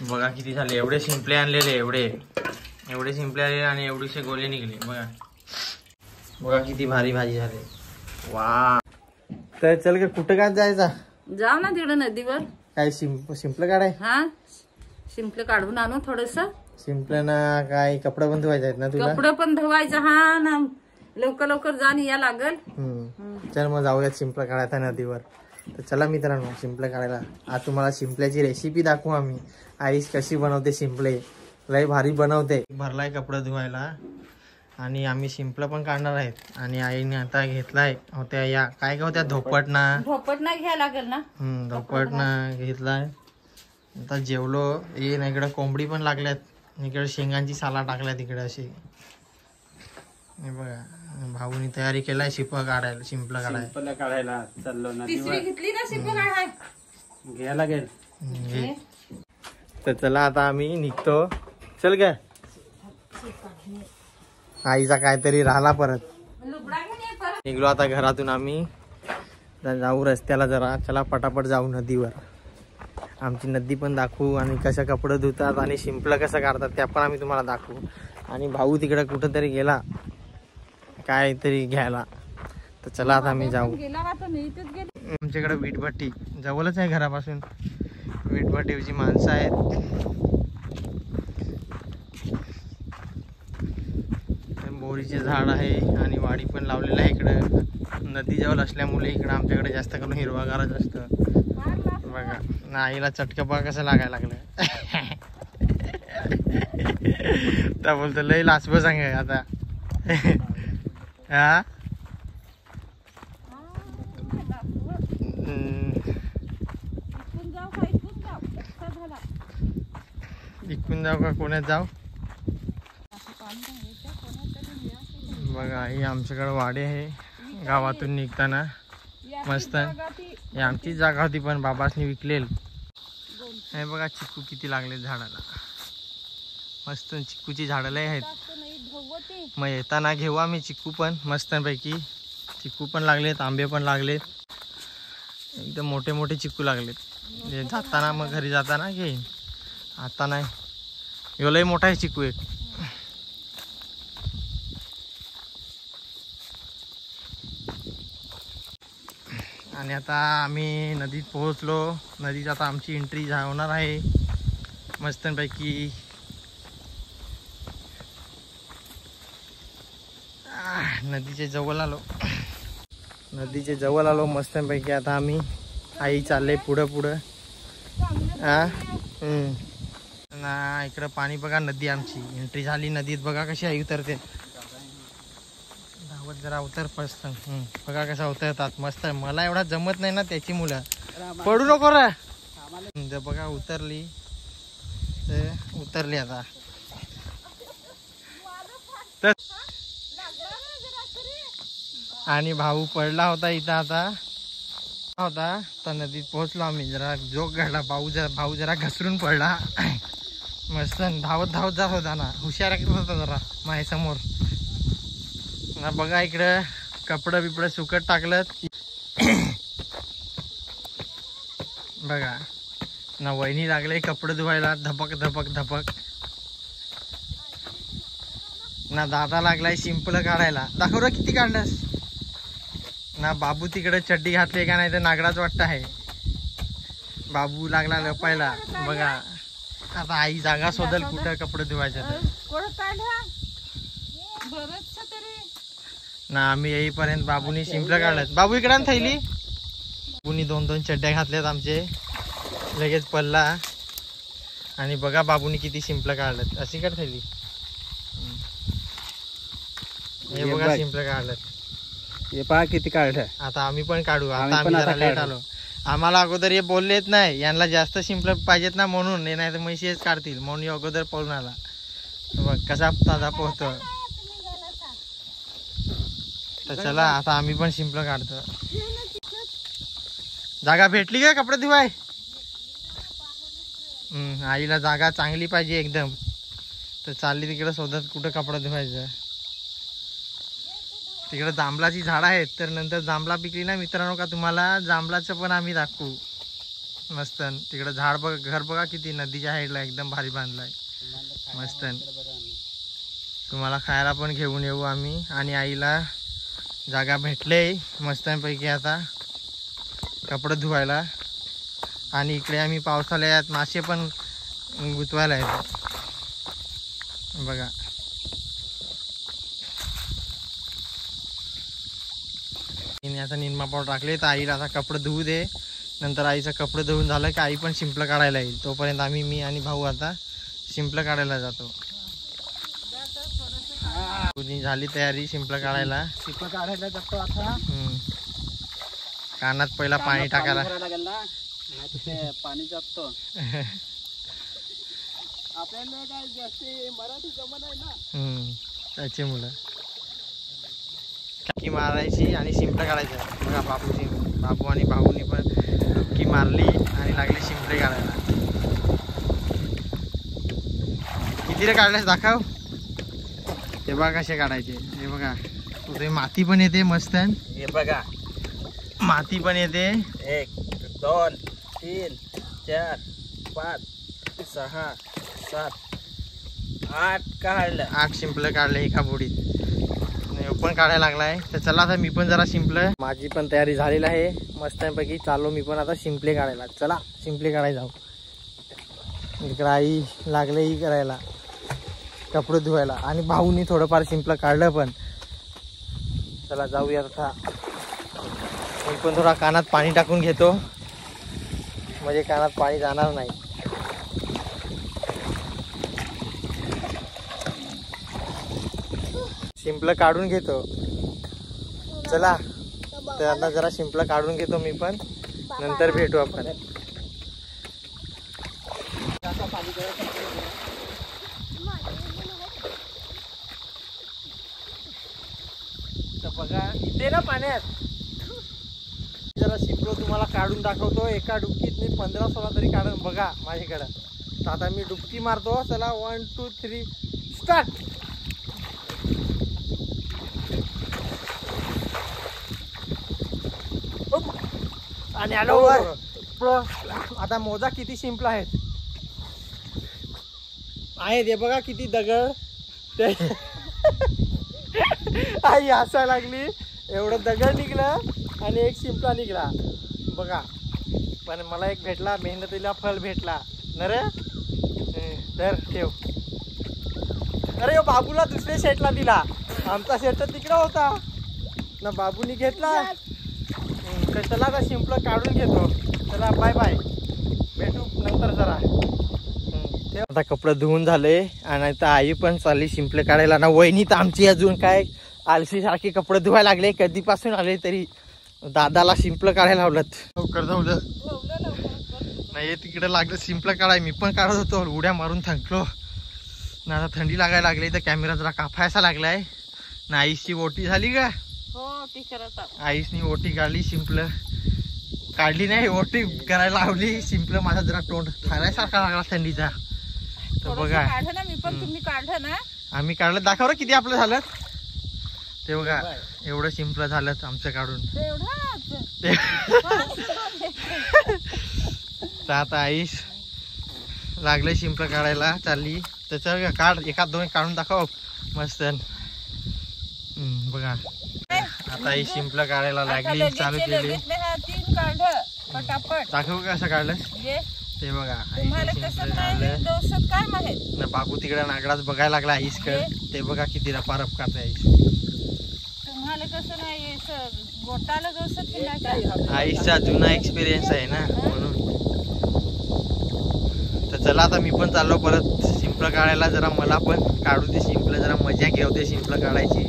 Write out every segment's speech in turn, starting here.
बघा किती झाले, एवढे शिंपले आणलेले, एवढे शिंपले आले आणि एवढेसे गोले निघले. बघा बघा किती भारी भाजी झाली. वा. तर चल का कुठं काय जायचा? जाऊ ना तिकडे नदीवर. काय शिंपलं काढाय? हा शिंपलं काढून आणू थोडस. शिंपलं ना काय कपडे पण धुवायचे आहेत ना तुला? कपडे पण धुवायचं. हा ना लवकर लवकर जाण या लागल. चल मग जाऊयात शिंपलं काढायचा नदीवर. तर चला मित्रांनो शिंपलं काढायला. आज तुम्हाला शिंपल्याची रेसिपी दाखवू आम्ही. आई कशी बनवते शिंपले, लय भारी बनवते. भरलाय कपडे धुवायला आणि आम्ही शिंपलं पण काढणार आहेत. आणि आईने आता घेतलाय होत्या या काय का होत्या धोपटना घ्यायला लागेल ना. धोपटना घेतलाय. आता जेवलो. ये ना इकडे कोंबडी पण लागल्यात, इकडे शेंगांची साला टाकल्यात इकडे अशी. हे बघा भाऊनी तयारी केलाय शिंपलं काढायला चाललो ना. तिसरी घेतली ना शिंपलं काढाय घ्यायला लागेल. तर चला आता आम्ही निघतो. चल काय आईचा काहीतरी राहिला परत. निघलो आता घरातून आम्ही. जाऊ रस्त्याला जरा. चला पटापट जाऊ नदीवर. आमची नदी पण दाखवू आणि कसं कपडे धुतात आणि शिंपलं कसं काढतात त्या पण आम्ही तुम्हाला दाखवू. आणि भाऊ तिकडे कुठंतरी गेला काहीतरी घ्यायला. तर चला आता आम्ही जाऊ. आमच्याकडे वीटभट्टी जवळच आहे घरापासून. वीटभट्टीची माणसं आहेत. बोरीचे झाड आहे आणि वाडी पण लावलेलं आहे इकडं. नदी जवळ असल्यामुळे इकडं आमच्याकडे जास्त करून हिरवागारच असतं. बघा ना आईला चटकं बघा कसं लागायला लागलं. त्या बोलतो लय लाचबं सांग आता. हा इकडून जाऊ का कोण्यात जाऊ? बघा ही आमच्याकडे वाडी आहे गावातून निघताना. मस्त ही आमचीच जागा होती पण बाबासनी विकलेल. हे बघा चिक्कू किती लागले झाडाला. मस्त चिक्कूची झाडं लय आहेत. मग येताना घेऊ आम्ही चिक्कू पण मस्तपैकी. चिक्कू पण लागलेत, आंबे पण लागलेत. एकदम मोठे मोठे चिक्कू लागलेत. जाताना मग घरी जाताना घेईन. आता नाही. ह्यो लय मोठा आहे चिक्कू एक. आणि आता आम्ही नदीत पोहोचलो. नदीत आता आमची एंट्री होणार आहे मस्तपैकी. नदीच्या जवळ आलो मस्तपैकी. आता आम्ही आई चालले पुढं. ना इकडं पाणी बघा. नदी आमची एंट्री झाली नदीत. बघा कशी आई उतरते. धावत जरा उतर पस्त. बघा कसा उतरतात मस्त. मला एवढा जमत नाही ना त्याची मुलं. पडू नको रे. बघा उतरली आता. आणि भाऊ पडला होता इथं आता तर नदीत पोहोचलो आम्ही. जरा जोक घडला. भाऊ जरा घसरून पडला. मस्त धावत जात होता ना. हुशार करत होता जरा माझ्यासमोर ना. बघा इकडं कपडे बिपडे सुकत टाकलं. बघा ना वहिनी लागले कपडे धुवायला. धपक ना. दादा लागलाय शिंपलं काढायला. दाखव रे किती काढलंस ना. बाबू तिकडे चड्डी घातली का नाही तर नागडाच वाटत आहे. बाबू लागला लपायला. बघा आता आई जागा शोधल कुठं कपडे धुवायचे ना. आम्ही येईपर्यंत बाबूनी शिंपलं काढलं. बाबू इकडे थैली. बाबूनी 2 चड्ड्या घातल्यात आमचे. लगेच पडला. आणि बघा बाबूनी किती शिंपलं काढलं. अशी कर थैली. हे बघा शिंपलं काढलं. हे पहा किती काढलं. आता आम्ही पण काढू. आता आम्ही जरा लेट आलो. आम्हाला अगोदर हे बोललेत नाही यांना जास्त शिंपलं पाहिजेत ना म्हणून. नाही तर म्हशीच काढतील म्हणून अगोदर पळून आला. बघ कसा ताजा पोहतो. तर चला आता आम्ही पण शिंपलं काढतो. जागा भेटली का कपडे धुवाय? आईला जागा चांगली पाहिजे एकदम. तर चालली तिकडे शोधत कुठं कपडे धुवायचं. तिकडे जांभळाची झाडं आहेत. तर नंतर जांभळा पिकली ना मित्रांनो का तुम्हाला जांभळाचं पण आम्ही दाखवू. मस्त. तिकडे झाड बघ, घर बघा किती नदीच्या साईडला एकदम भारी बांधलाय मस्त. तुम्हाला खायला पण घेऊन येऊ आम्ही. आणि आईला जागा भेटले मस्तपैकी आता कपडे धुवायला. आणि इकडे आम्ही पावसाळ्यात मासे पण गुतवायला येतो बघा. आता निरमा पावडर टाकले तर आईला आता कपडे धुवू दे. नंतर आईचं कपडे धुवून झालं की आई पण शिंपलं काढायला येईल. तोपर्यंत मी आणि भाऊ आता शिंपलं काढायला जातो. झाली तयारी शिंपलं काढायला. शिंपलं काढायला जातो आता. कानात पहिला पाणी टाकायला पाणी जातो. आपल्याला काय जास्त मराठी जमत आहे ना. त्याची मुलं डुबकी मारायची आणि शिंपलं काढायचं बघा. बाबू आणि भाऊनी पण डुबकी मारली आणि लागले शिंपले काढायला. किती रे काढल्यास दाखव. ते बघा कसे काढायचे. हे बघा तुझे माती पण येते मस्त. हे बघा माती पण येते. 1 2 3 4 5 6 7 8 काढलं. 8 शिंपलं काढले एका बुडीत. पण काढायला लागलाय. तर चला आता मी पण जरा शिंपलं. माझी पण तयारी झालेली आहे मस्तपैकी. चाललो मी पण आता शिंपले काढायला. चला शिंपले काढायला जाऊ. इकडे आई लागले ही करायला कपडे धुवायला. आणि भाऊनी थोडंफार शिंपलं काढलं पण. चला जाऊया आता. मी पण थोडा कानात पाणी टाकून घेतो म्हणजे कानात पाणी जाणार नाही. शिंपलं काढून घेतो. चला तर आता जरा शिंपलं काढून घेतो मी पण. नंतर भेटू आपण. तर बघा इथे ना पाण्यात जरा शिंपलं तुम्हाला काढून दाखवतो. एका डुबकीत मी 15-16 तरी काढून बघा माझ्याकडं. तर आता मी डुबकी मारतो. चला 1 2 3 स्टार्ट. आणि आलो वर. आता मोजा किती शिंपलं आहेत. हे बघा किती दगड. ते आई हसायला लागली. एवढं दगड निघलं आणि एक शिंपला निघला बघा. पण मला एक भेटला. मेहनतीला फळ भेटला न रे. तर ठेव. अरे बाबूला दुसऱ्या सेटला दिला. आमचा सेट तर तिकडं होता ना. बाबूनी घेतला. तर चला आता शिंपलं काढून घेतो. चला बाय बाय. भेटू नंतर जरा. आता कपडे धुवून झाले आणि आता आई पण चालली शिंपले काढायला ना. वहिनी तर आमची अजून काय आलसी सारखे कपडे धुवायला लागले. कधीपासून आले तरी दादाला शिंपलं काढायला लावलत. लवकर धावलं नाही. तिकडे लागलं शिंपलं काढाय. मी पण काढत होतो. उड्या मारून थकलो ना. आता थंडी लागायला लागली तर कॅमेरा जरा कापायचा लागलाय ना. आईची ओटी झाली का. आईसनी ओटी काढली. शिंपलं काढली नाही ओटी करायला लावली. शिंपलं माझा जरा तोंड थालायसारखा लागला थंडीचा. तर बघा तुम्ही काढलं ना. आम्ही काढलं. दाखव रे किती आपलं झालं ते बघा. एवढं शिंपलं झालं आमचं काढून. तर आता आईस लागले शिंपलं काढायला चालली. त्याच्या काढ एखाद 2 काढून दाखव मस्त. बघा आता ही शिंपलं काढायला लागली. चालू केली. दाखव कसं काढलं ते बघा. बाबू तिकडे नागडाच बघायला लागला आईसकडे. ते बघा किती रपारप काढते आईस. आईसचा जुना एक्सपिरियन्स आहे ना म्हणून. तर चला आता मी पण चाललो परत शिंपलं काढायला. जरा मला पण काढू दे शिंपलं. जरा मजा घेऊ शिंपलं काढायची.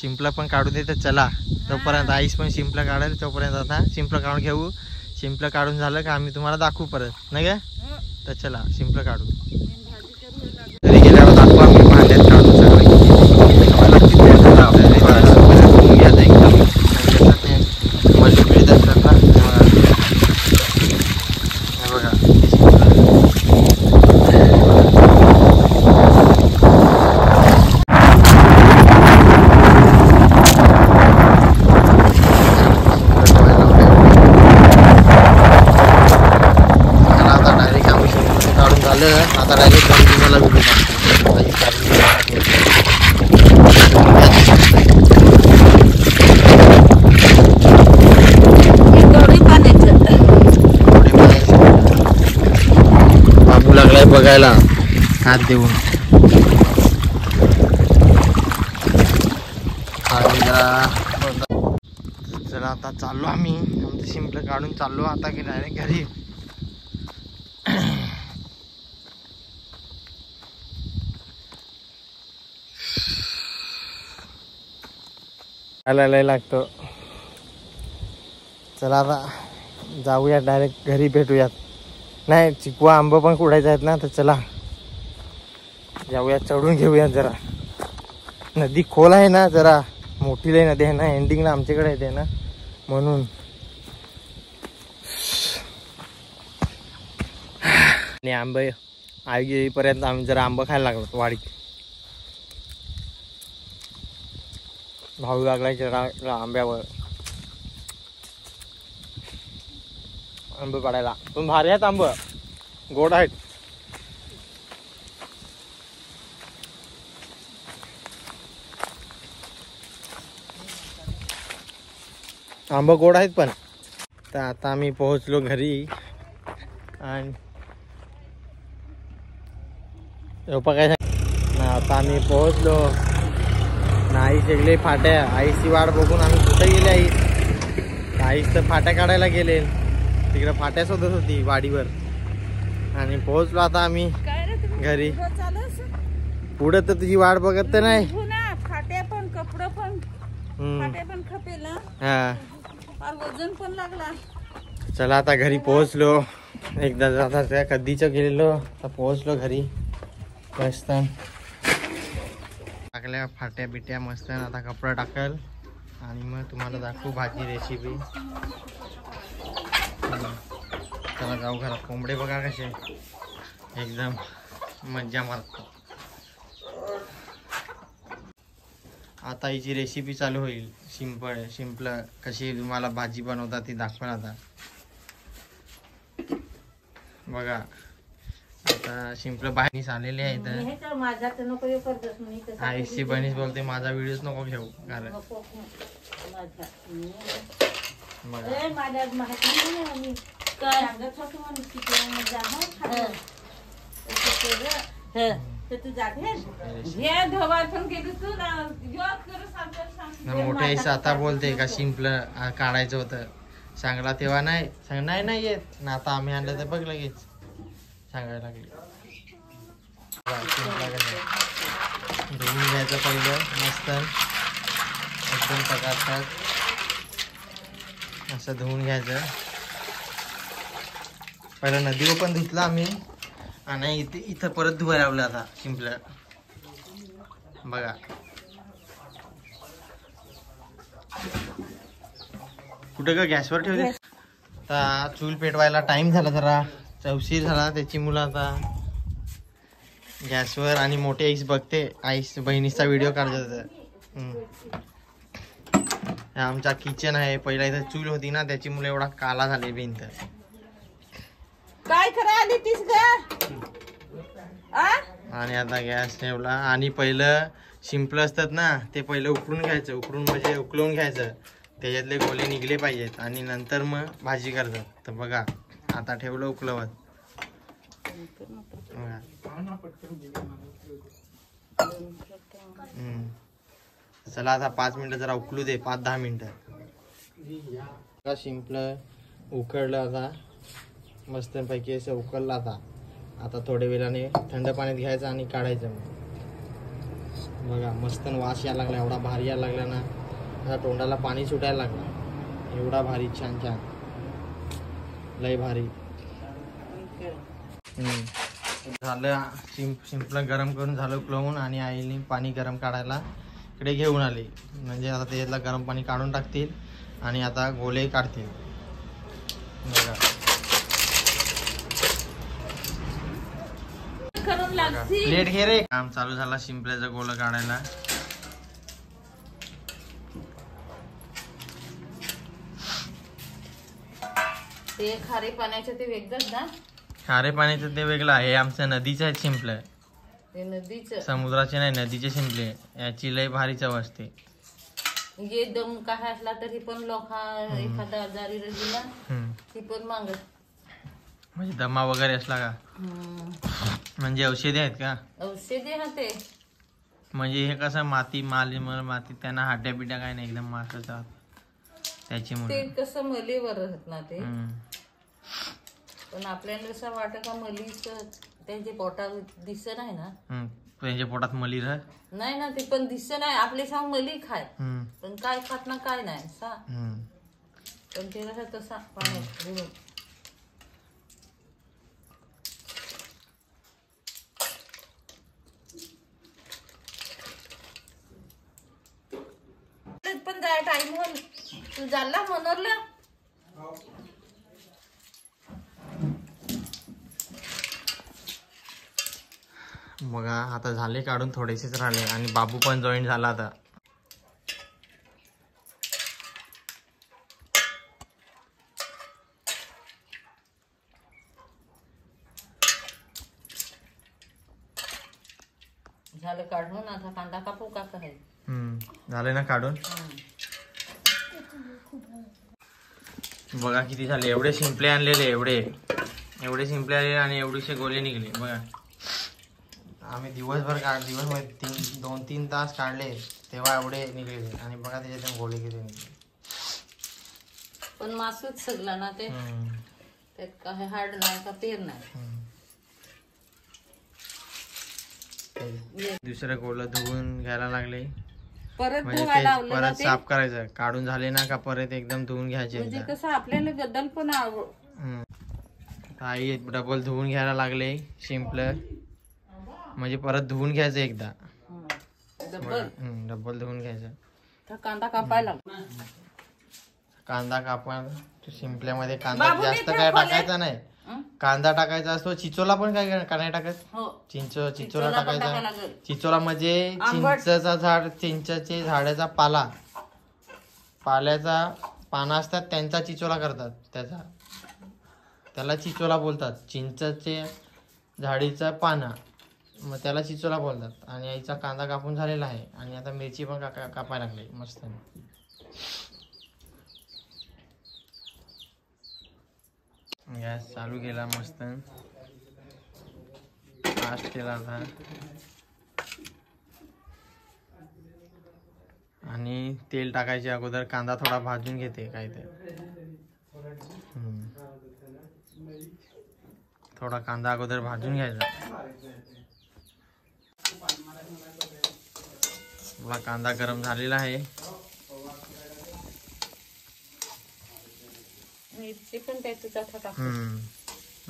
शिंपलं पण काढू दे. तर चला तोपर्यंत आईस पण शिंपलं काढेल. तोपर्यंत आता शिंपलं काढून घेऊ. शिंपलं काढून झालं का आम्ही तुम्हाला दाखवू परत नाही का. तर चला शिंपलं काढू. घरी गेल्यावर दाखवू आम्ही भांड्यात काढून सगळं एकदम मजबूत असतात ना. बघा आता डायरेक्ट घरी तुम्हाला व्हिडिओ बाबू लागलाय बघायला हात देऊन. चला आता चाललो आम्ही, आमचं शिंपलं काढून चाललो आता की डायरेक्ट घरी. लय लागतो. चला आता जाऊया डायरेक्ट घरी, भेटूयात. नाही चिकू आंब पण कुडायचे आहेत ना, तर चला जाऊया, चढून घेऊया. जरा नदी खोल आहे ना, जरा मोठी लय नदी आहे ना, एंडिंगला आमच्याकडे येते ना, म्हणून. आणि आंब आई येईपर्यंत आम्ही जरा आंब खायला लागलो वाडीत. भाऊ लागलाय जरा आंब्यावर आंब काढायला. पण भारी आहेत आंब, गोड आहेत. आंब गोड आहेत पण. तर आता आम्ही पोहोचलो घरी आणि काय आता आम्ही पोहोचलो. आई सगळे फाट्या, आईची वाट बघून आम्ही कुठे गेले. आईच तर फाट्या काढायला गेले, तिकडे फाट्या शोधत होती वाडीवर. आणि पोहोचलो आता आम्ही घरी. पुढे तर तुझी वाट बघत तर नाही. फाट्या पण कपडे पण फाट्या पण खपेल, वजन पण लागला. चला आता घरी पोहोचलो. एकदा जाता कधीच गेलेलो, आता पोहोचलो घरी. मस्त टाकल्या फाट्या बिट्या मस्त. आता कपडा टाकल आणि मग तुम्हाला दाखवू भाजी रेसिपी. चला जाऊ घरात. कोंबडे बघा कसे एकदम मज्जा मारतात. आता हिची रेसिपी चालू होईल. सिंपल कशी तुम्हाला भाजी बनवता ती दाखवा. आता बघा, आता सिंपल बाहेर आलेले आहेत. आईची बहिणीच बोलते माझा व्हिडिओच नको घेऊ, कारण मोठ्या आईचं आता बोलते का सिंपल काढायचं होतं, सांगला तेव्हा नाही सांग, नाही येत ना. आता आम्ही आणलं तर बघ लगेच सांगायला लागले. धुवून घ्यायचं पहिलं मस्त एकदम प्रकारचं असं धुवून घ्यायचं. पहिलं नदीवर पण धुतलं आम्ही आणि इथं परत धुवायला लावलं. आता सिंपल बघा, कुठं का गॅसवर ठेवले. आता चूल पेटवायला टाइम झाला, जरा चौशीर झाला त्याची मुलं. आता गॅसवर आणि मोठी आईस बघते, आईस बहिणीचा व्हिडिओ काढतात. आमचा किचन आहे. पहिला इथं चूल होती ना, त्याची मुलं एवढा काला झाले भिंत. काय करा आली तीस ग. आणि आता गॅस ठेवला. आणि पहिलं सिंपल असतात ना, ते पहिलं उकळून घ्यायचं. उकळून म्हणजे उकळून घ्यायचं, त्याच्यातले गोले निघले पाहिजेत आणि नंतर मग भाजी करतात. तर बघा आता ठेवलं उकळवत. चला आता 5 मिनिटं जरा उकळू दे, 5-10 मिनिटं. सिंपल उकळलं आता मस्त पैकी असं उकळलं. आता थोड्या वेळाने थंड पाण्यात घ्यायचं आणि काढायचं. बघा मस्त वास यायला लागला, एवढा भारी यायला लागला ना. आता तोंडाला पाणी सुटायला लागला, एवढा भारी छान छान लय भारी. झालं सिंपल गरम करून झालं उकळवून. आणि आईने पाणी गरम काढायला इकडे घेऊन आले, म्हणजे आता त्याच्यातलं गरम पाणी काढून टाकतील आणि आता गोले काढतील. बघा प्लेट घे रे. काम चालू झाला शिंपल्याचं गोलं काढायला. ते खारे पाण्याचे ते वेगळंच ना. खारे पाण्याचं ते वेगळं आहे, आमचं नदीचं आहे शिंपलं. ते नदीचं समुद्राचे नाही, नदीचे शिंपले. याची लय भारी चव असते. जे दम काय असला तरी पण लोक एखादा आजारी गेला ती पण मागत. म्हणजे दमा वगैरे असला का? म्हणजे औषधी आहेत का? औषधी हा ते. म्हणजे हे कसं माती माती त्यांना हाड्या बिड्या काय नाही, एकदम मासच त्याच्यामुळे ते कसं मलीवर राहत ना ते. पण आपल्याला कसं वाटत का मलीच त्यांच्या पोटात दिसत नाही ना. त्यांच्या पोटात मली राह नाही ना, ते पण दिसत नाही. आपले सांग मली खाय पण काय खात ना काय नाही सा. पण ते कसं तसा पाण्यात पण जाय टाइम होल. तू झाला मनोरला. बघा आता झाले काढून, थोडेसेच राहिले आणि बाबू पण जॉईन झाला आता. झालं काढून, आता कांदा कापू का काय? झाले ना काढून. बघा किती झाले. एवढे शिंपले आणलेले, एवढे शिंपले आले आणि एवढेसे गोले निघले. बघा आम्ही दिवसभर दिवसभर 2-3 तास काढले तेव्हा एवढे निघले. आणि बघा त्याच्यातून गोले किती निघले. पण मासूच सगळा ना ते. त्यात काय हाड नाही का पेर नाही. दुसरं गोलं धुवून घ्यायला लागले. परत म्हणजे परत साफ करायचं. काढून झाले ना का परत एकदम धुवून घ्यायचे. म्हणजे कसं आपल्याला गद्दल पण आई डबल धुवून घ्यायला लागले शिंपलं. म्हणजे परत धुवून घ्यायचं एकदा. डबल धुवून घ्यायचं. कांदा कापायला कांदा कापायला शिंपल्यामध्ये कांदा जास्त काय टाकायचा नाही. कांदा टाकायचा असतो. चिचोला पण काय नाही टाकत. चिचोला टाकायचा. चिचोला म्हणजे चिंचचा झाड, चिंचेचे झाडाचा पाल्याचा पानं असतात त्यांचा चिचोला करतात. त्याला चिचोला बोलतात. चिंचेचे झाडीचा पानं मग त्याला चिचोला बोलतात. आणि आईचा कांदा कापून झालेला आहे आणि आता मिरची पण कापायला लागली मस्त. गॅस चालू केला मस्त. फास्ट केला आता आणि तेल टाकायचे अगोदर कांदा थोडा भाजून घेते. काय ते थोडा कांदा अगोदर भाजून घ्यायचा. आपला कांदा गरम झालेला आहे. मिरची पण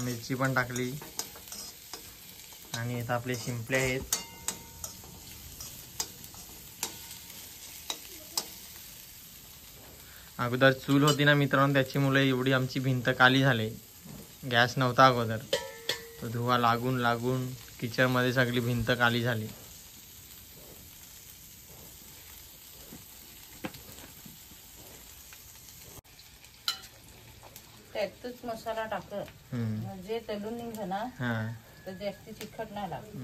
मिरची पण टाकली. आणि आता आपले शिंपले आहेत. अगोदर चूल होती ना मित्रांनो, त्याच्यामुळे एवढी आमची भिंत काली झाली. गॅस नव्हता अगोदर, तो धुवा लागून लागून किचन मध्ये सगळी भिंत काली झाली. त्यातच मसाला टाक म्हणजे तळून निघणार तर जास्त तिखट नाही लागत.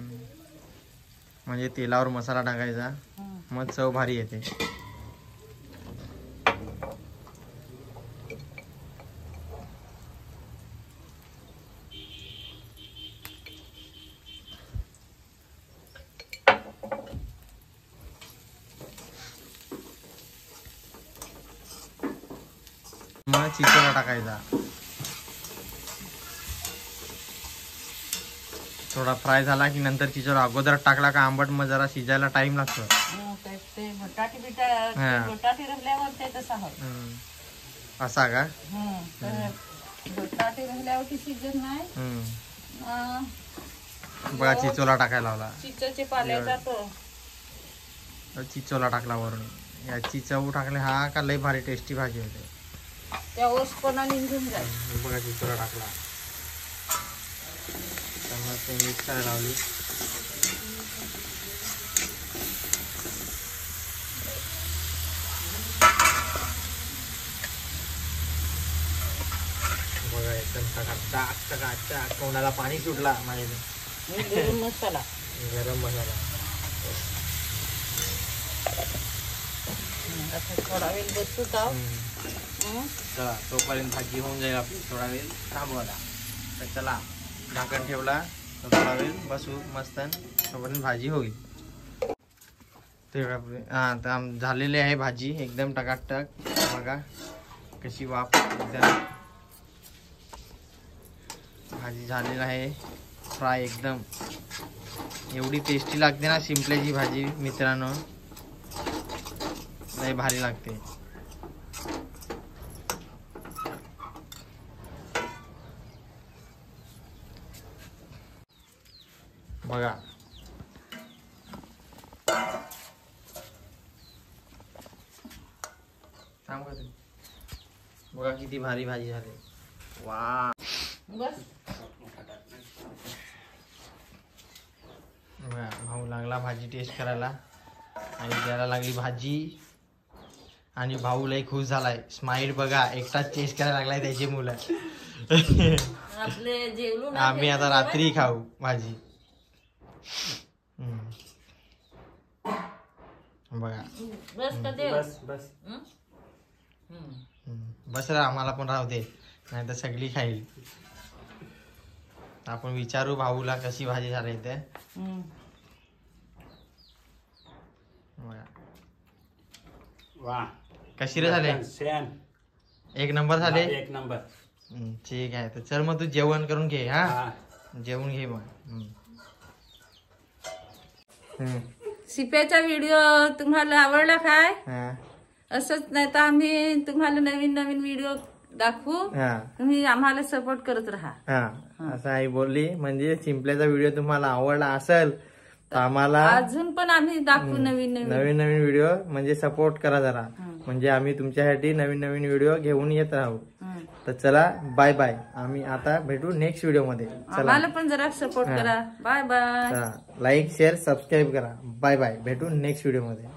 म्हणजे तेलावर मसाला टाकायचा मग चव भारी येते. मग चिचोला टाकायचा. थोडा फ्राय झाला की नंतर चिचोला अगोदर टाकला का आंबट मग जरा शिजायला टाइम लागतो. बटाटी राहिल्यावर ते तसं असा का? बटाटी राहिल्यावर ती शिजत नाही. बघा चिचोला टाकायला लावला. चिचोचे पाल्याचा तो चिचोला टाकला वरून. याची चव टाकले हा का लय भारी टेस्टी भाजी होते. त्या ओसपणा निघून जाईल. बघा चिचोला टाकला मिक्स करायला लावली. बघा एकदम टकाटक कोणाला पाणी सुटला माझ्या गरम मसाला गरम मसाला. आता थोडा वेळ बसू जाऊ. चला तोपर्यंत भाजी होऊन जाईल आपली. थोडा वेळ थांबू आता. तर चला झाकण ठेवला तर थोडा वेळ बसू मस्त. तोपर्यंत भाजी होईल. ते आता झालेली आहे भाजी एकदम टकाटक. बघा कशी वाफ एकदम. भाजी झालेली आहे फ्राय एकदम. एवढी टेस्टी लागते ना शिंपल्याची भाजी मित्रांनो. लय भारी लागते. बघा बघा किती भारी भाजी झाली. वा बस भाऊ लागला भाजी टेस्ट करायला आणि द्यायला लागली भाजी. आणि भाऊ लय खुश झालाय. स्माइल बघा एकटाच टेस्ट करायला लागलाय त्याची मुलं. आपले जेवलो ना. आम्ही आता रात्री खाऊ भाजी. बघा बस का देव. बस बस. बस रे आम्हाला पण राहू दे नाही तर सगळी खाईल. आपण विचारू भाऊला कशी भाजी झाली ते. वा कशी रे झाले. एक नंबर झाले. एक नंबर. ठीक आहे तर चल मग तू जेवण करून घे. हा जेवून घे मग. शिप्याचा व्हिडिओ तुम्हाला आवडला काय. असंच नाही तर आम्ही तुम्हाला नवीन नवीन व्हिडिओ दाखवू. तुम्ही आम्हाला सपोर्ट करत राहा. असं आई बोलली. म्हणजे शिंपल्याचा व्हिडिओ तुम्हाला आवडला असेल तर आम्हाला अजून पण आम्ही दाखवू नवीन नवीन व्हिडिओ. म्हणजे सपोर्ट करा जरा. म्हणजे आम्ही तुमच्यासाठी नवीन नवीन व्हिडिओ घेऊन येत राहू. तर चला बाय बाय. आम्ही आता भेटू नेक्स्ट व्हिडिओ मध्ये. आम्हाला पण जरा सपोर्ट करा. Bye bye. Like share subscribe करा. Bye bye. भेटू नेक्स्ट व्हिडिओ मध्ये.